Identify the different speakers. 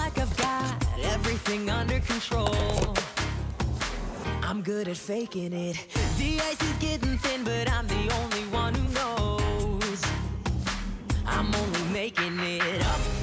Speaker 1: like I've got everything under control. I'm good at faking it. The ice is getting thin, but I'm the only one who knows. I'm only making it up.